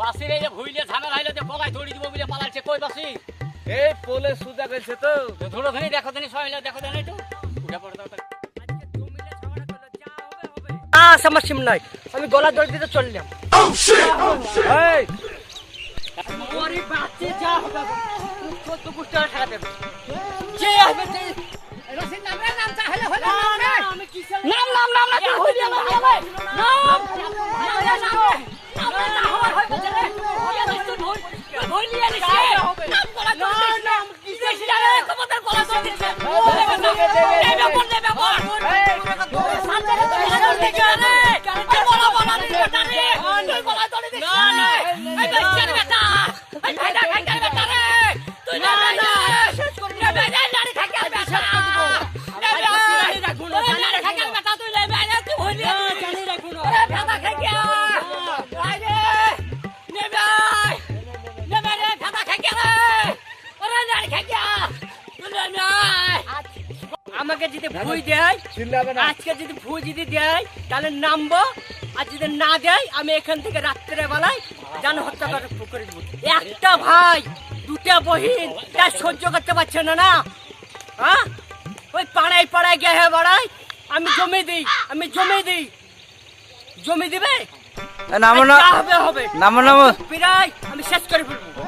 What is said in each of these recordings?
বাসির এই যে ভুইলে ঝামেলা হইলে যে বগাই দড়ি দিব বলে পালাচ্ছে কই বাসি এই পোলে সুজা গেছে তো ধরো ধরে দেখো দেনি সবাই মিলে দেখো দেনি একটু উঠে পড়ে দাও সমস্যা নাই আমি গলা দড়ি দিতে চললাম এই ওরে বাচ্চা যা হবে কত পুষ্টি টাকা দেবে যে আসবে যে রসিদ নাম রে নাম চাইলে হলো আমি কি নাম নাম নাম না তুই হইলি আমার নাম নাম নাম না হওয়ার হয় বলে রে হইলি আনি নাম বলা না নাম কি জানে তোমাদের গলা দড়ি দিচ্ছে দেবে কোন দেবে বল সাথে তো গলা দড়ি দিছে রে বলা বলা দিছে রে তুই গলা দড়ি দিছিস না না এই বেচারি বেটা এই বেটা খাইতে বেটা রে তুই না না শেষ করে নেবে লাড়ি খাইতে বেটা জানি রাখুন লাড়ি খাইতে বেটা তুই নেবে না তুই হইলি জানি রাখুন আরে বেটা খাইতে আই রে নেবে নেবে রে বেটা খাইতে রে আরে লাড়ি খাইতে তুই না আমাকে যদি ভুই দেয় চিল্লাবে না আজকে যদি ভুই যদি দেয় তাহলে নামবো আর যদি না দেয় আমি এখান থেকে রাত্রে বেলায় জান হত্যা করে দেবো একটা ভাই দুটা বহিন তার সহ্য করতে পারছে না না হ্যাঁ ওই পাড়ায় পাড়ায় গেহে বাড়ায় আমি জমি দিই জমি দিবে নামো না যা হবে হবে নামো নামো প্রায় আমি শেষ করে ফেলবো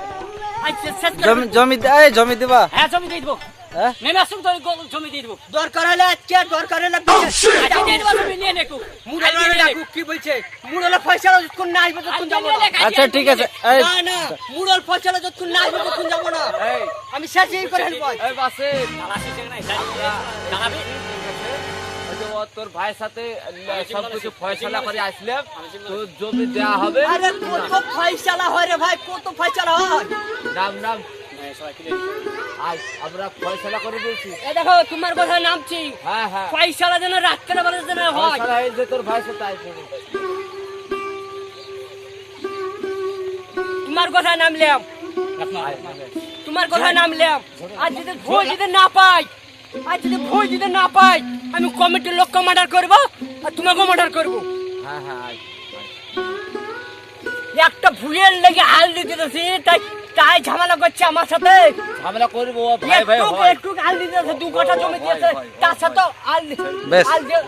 আচ্ছা শেষ করে জমি জমি এই জমি দিবা হ্যাঁ জমি দিয়ে দেবো হ্যাঁ নেমে আসুন তো জমি দিয়ে দেবো দরকার হলে আজকে দরকার হলে আজকে দিয়ে দেবো তুমি নিয়ে নেকু মুড়ালা রাখু কি বলছে মুড়ালা ফয়সালা যতক্ষণ না আসবে ততক্ষণ যাবো না আচ্ছা ঠিক আছে এই না না মুড়াল ফয়সালা যতক্ষণ না আসবে ততক্ষণ যাবো না এই আমি শেষই করে ফেলবো এই বাসে জানাবি ওই যে ও তোর ভাইয়ের সাথে সব কিছু ফয়সালা করে আসলাম তো জমি দেয়া হবে আরে কত ফয়সালা হয় রে ভাই কত ফয়সালা হয় নাম নাম আজ আমরা ফয়সালা করে দিয়েছি এই দেখো তোমার কথা নামছি হ্যাঁ হ্যাঁ ফয়সালা যেন রাত্রে বেলা যেন হয় ফয়সালা এই যে তোর ভাইয়ের সাথে আসবে তোমার কথা নামলাম তোমার কথা নামলাম আর যদি ভুল যদি না পাই আমি কমিটির লোককে মার্ডার করবো আর তোমাকে মার্ডার করবো হ্যাঁ হ্যাঁ আয়, আয়। একটা ভুলের লেগে হাল দিতে দিতেছি তাই ঝামেলা করছে আমার সাথে ঝামেলা করবো ভাই ভাই হয় একটু হাল দিতে 2 কাঠা জমি দিয়েছে তার সাথে হাল বেশ। হাল দিয়ে